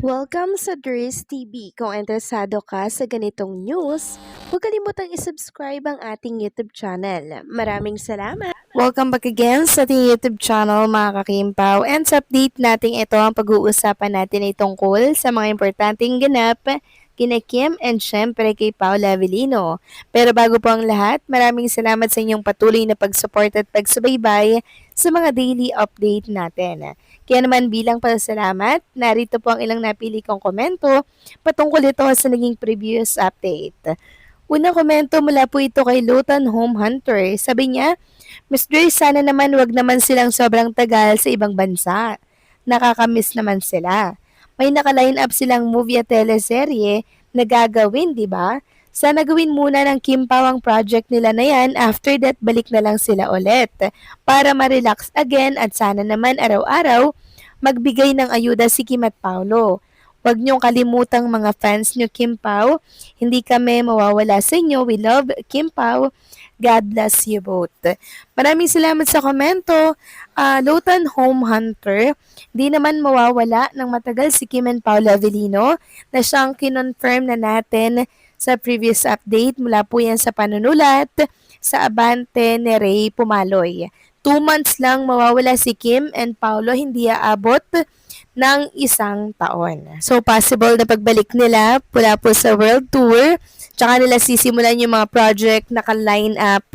Welcome sa Dries TV. Kung interesado ka sa ganitong news, huwag kalimutang isubscribe ang ating YouTube channel. Maraming salamat! Welcome back again sa ating YouTube channel mga kakimpaw. And sa update natin ito ang pag-uusapan natin ay tungkol sa mga importanteng ganap kina Kim and syempre kay Paula Avellino. Pero bago po ang lahat, maraming salamat sa inyong patuloy na pag-support at pagsubaybay sa mga daily update natin. Kaya naman bilang pasasalamat, narito po ang ilang napili kong komento patungkol ito sa naging previous update. Unang komento mula po ito kay Lutan Home Hunter. Sabi niya, Miss Dre, sana naman wag naman silang sobrang tagal sa ibang bansa. Nakakamiss naman sila. May naka-line up silang movie at teleserye na gagawin, di ba? Sana gawin muna ng Kim Pao ang project nila na yan, after that balik na lang sila ulit para ma-relax again at sana naman araw-araw magbigay ng ayuda si Kim at Paolo. Huwag niyong kalimutang mga fans niyo Kim Pao, hindi kami mawawala sa inyo. We love Kim Pao. God bless you both. Maraming salamat sa komento. Lutan Home Hunter, di naman mawawala ng matagal si Kim and Paula Avellino na siyang kinonfirm na natin sa previous update mula po yan sa panunulat sa Abante ni Ray Pumaloy. 2 months lang mawawala si Kim and Paolo, hindi aabot ng 1 taon. So possible na pagbalik nila mula po sa world tour, tsaka nila sisimulan yung mga project na ka-line up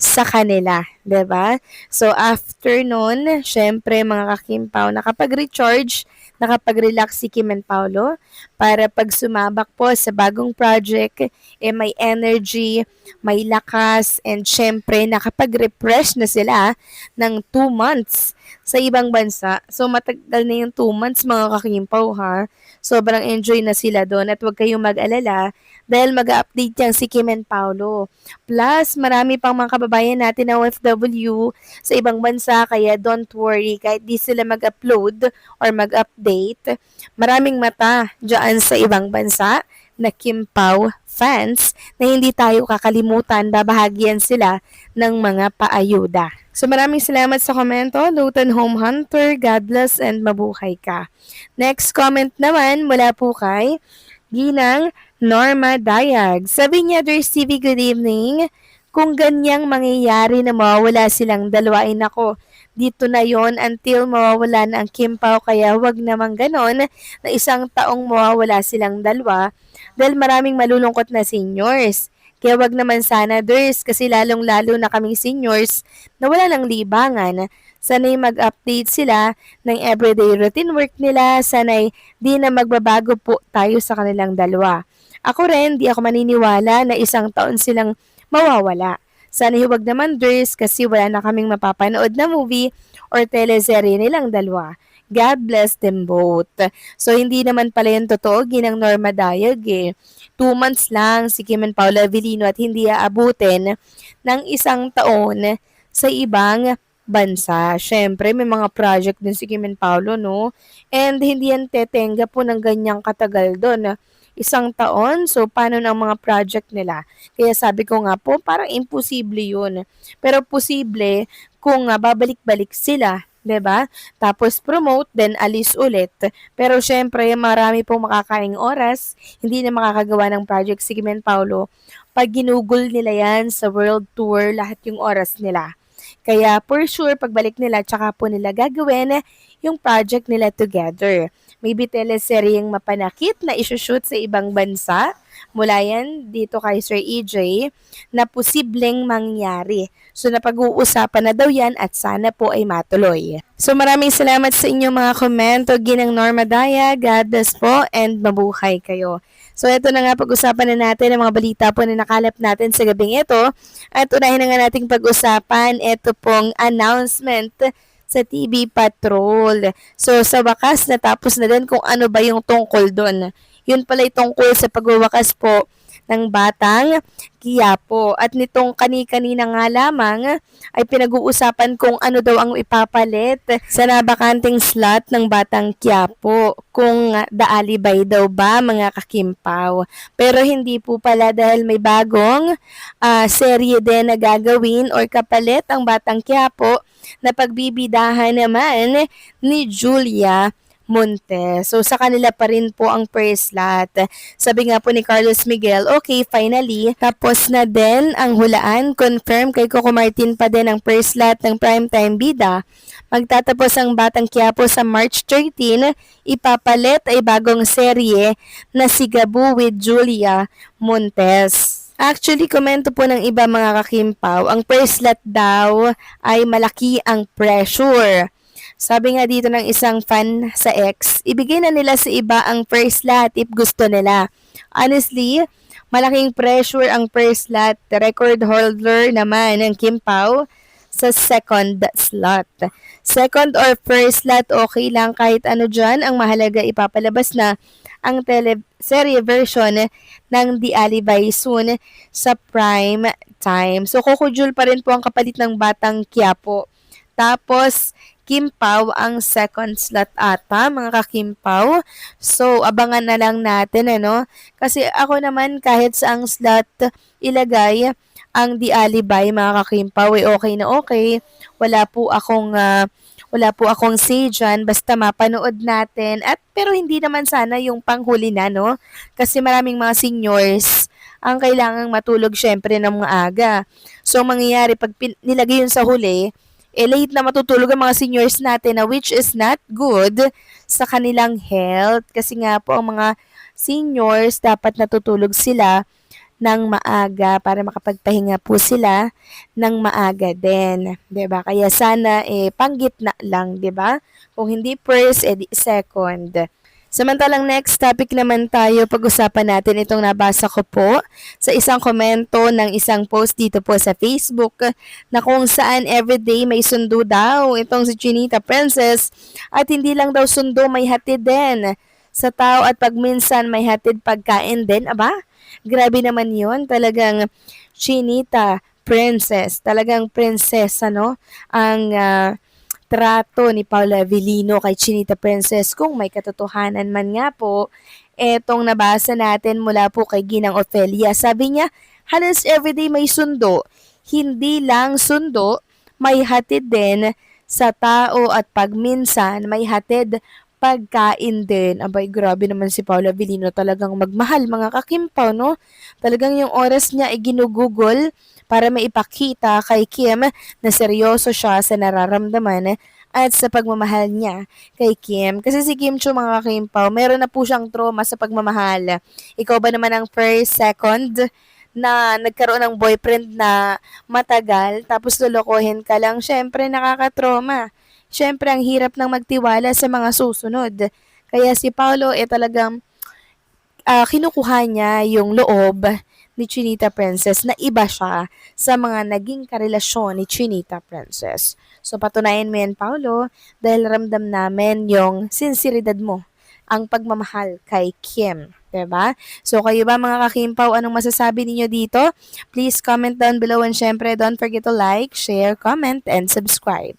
sa kanila, 'di ba? So after nun, syempre mga kakimpaw, nakapag-recharge, nakapag-relax si Kim and Paolo para pag sumabak po sa bagong project, may energy, may lakas, and syempre nakapag-refresh na sila ng 2 months sa ibang bansa. So matagal na yung 2 months mga kakimpaw ha. Sobrang enjoy na sila doon at huwag kayong mag-alala dahil mag-update yan si Kim and Paolo. Plus, marami pang mga kababayan natin na OFW sa ibang bansa kaya don't worry kahit di sila mag-upload or mag-update. Maraming mata dyan sa ibang bansa na Kim Pao fans na hindi tayo kakalimutan, babahagyan sila ng mga paayuda. So maraming salamat sa komento, Luton Home Hunter, God bless and mabuhay ka. Next comment naman mula po kay Ginang Norma Dayag. Sabi niya, Dres TV, good evening. Kung ganyang mangyayari na mawawala silang dalawa, ay nako, dito na yon until mawawala na ang Kim Pao, kaya wag naman ganon na 1 taong mawawala silang dalawa dahil maraming malulungkot na seniors. Kaya wag naman sana, Dres, kasi lalong-lalo na kaming seniors na wala ng libangan. Sana'y mag-update sila ng everyday routine work nila. Sana'y di na magbabago po tayo sa kanilang dalawa. Ako rin, di ako maniniwala na 1 taon silang mawawala. Sana huwag naman, Dres, kasi wala na kaming mapapanood na movie or teleserye nilang dalawa. God bless them both. So, hindi naman pala yung totoo, Ginang Norma Dayag 2 months lang si Kim and Paula Avellino at hindi aabutin ng 1 taon sa ibang bansa. Syempre, may mga project din si Kim and Paolo, no? And hindi yan tetenga po ng ganyang katagal doon. 1 taon, so paano ng mga project nila? Kaya sabi ko nga po, parang imposible yun. Pero posible kung babalik-balik sila, 'di ba? Tapos promote, then alis ulit. Pero syempre, marami pong makakaing oras, hindi na makakagawa ng project si Kim and Paolo. Pag ginugol nila yan sa world tour, lahat yung oras nila. Kaya for sure, pagbalik nila, tsaka po nila gagawin yung project nila together. Maybe teleseryeng mapanakit na isushoot sa ibang bansa. Mula yan dito kay Sir EJ na posibleng mangyari. So napag-uusapan na daw yan at sana po ay matuloy. So maraming salamat sa inyong mga komento. Ginang Norma Daya, God bless po and mabuhay kayo. So ito na nga, pag-usapan na natin ang mga balita po na nakalap natin sa gabing ito. At unahin na nga nating pag-usapan ito pong announcement sa TV Patrol. So sa wakas, natapos na din kung ano ba yung tungkol doon. Yun pala yung tungkol sa pagwawakas po ng Batang Quiapo. At nitong kani-kanina nga lamang ay pinag-uusapan kung ano daw ang ipapalit sa nabakanting slot ng Batang Quiapo. Kung daalibay daw ba mga kakimpaw. Pero hindi po pala dahil may bagong serye din na gagawin or kapalit ang Batang Quiapo na pagbibidahan naman ni Julia Montes. So sa kanila pa rin po ang first lot. Sabi nga po ni Carlos Miguel, okay, finally, tapos na din ang hulaan. Confirm kay Coco Martin pa din ang first lot ng Primetime Bida. Magtatapos ang Batang Quiapo sa March 13, ipapalit ay bagong serye na si Gabu with Julia Montes. Actually, komento po ng iba mga kakimpaw, ang first lot daw ay malaki ang pressure. Sabi nga dito ng isang fan sa X, ibigay na nila sa iba ang first lot if gusto nila. Honestly, malaking pressure ang first lot. Record holder naman ng Kim Pao sa second slot. Second or first slot, okay lang kahit ano dyan. Ang mahalaga ipapalabas na ang teleserye version ng The Alibay soon sa prime time. So, Coco Jewel pa rin po ang kapalit ng Batang Quiapo. Tapos, Kim Pao ang second slot ata, mga ka-Kim-Pao. So, abangan na lang natin, ano? Kasi ako naman, kahit sa ang slot ilagay ang The Alibay, mga ka-Kim-Pao, okay na okay. Wala po akong say dyan, basta mapanood natin. Pero hindi naman sana yung panghuli na, no? Kasi maraming mga seniors ang kailangang matulog syempre ng mga aga. So, ang mangyayari, pag nilagay yun sa huli, late na matutulog ang mga seniors natin na which is not good sa kanilang health. Kasi nga po, ang mga seniors, dapat natutulog sila ng maaga para makapagpahinga po sila ng maaga din, 'di ba? Kaya sana panggitna lang, 'di ba? Kung hindi first, di second. Samantalang next topic naman tayo, pag-usapan natin itong nabasa ko po sa isang komento ng isang post dito po sa Facebook na kung saan everyday may sundo daw itong si Chinita Princess at hindi lang daw sundo, may hatid din sa tao at pagminsan may hatid pagkain din. Aba, grabe naman yon, talagang Chinita Princess, talagang prinsesa, no? Ang trato ni Paula Avellino kay Chinita Princess, kung may katotohanan man nga po, etong nabasa natin mula po kay Ginang Ofelia. Sabi niya, halos everyday may sundo. Hindi lang sundo, may hatid din sa tao at pagminsan may hatid pagkain din. Abay, grabe naman si Paula Avellino, talagang magmahal mga kakimpaw, no? Talagang yung oras niya ay ginugugol para maipakita kay Kim na seryoso siya sa nararamdaman at sa pagmamahal niya kay Kim. Kasi si Kim Chiu, mga kakimpaw, meron na po siyang trauma sa pagmamahal. Ikaw ba naman ang first, second na nagkaroon ng boyfriend na matagal tapos lolokohin ka lang? Syempre nakakatrauma. Syempre ang hirap ng magtiwala sa mga susunod. Kaya si Paolo talagang kinukuha niya yung loob ni Chinita Princess na iba siya sa mga naging karelasyon ni Chinita Princess. So patunayan mo yan, Paolo, dahil ramdam namin yung sinseridad mo, ang pagmamahal kay Kim. Diba? So kayo ba mga kakimpaw, anong masasabi ninyo dito? Please comment down below and syempre don't forget to like, share, comment, and subscribe.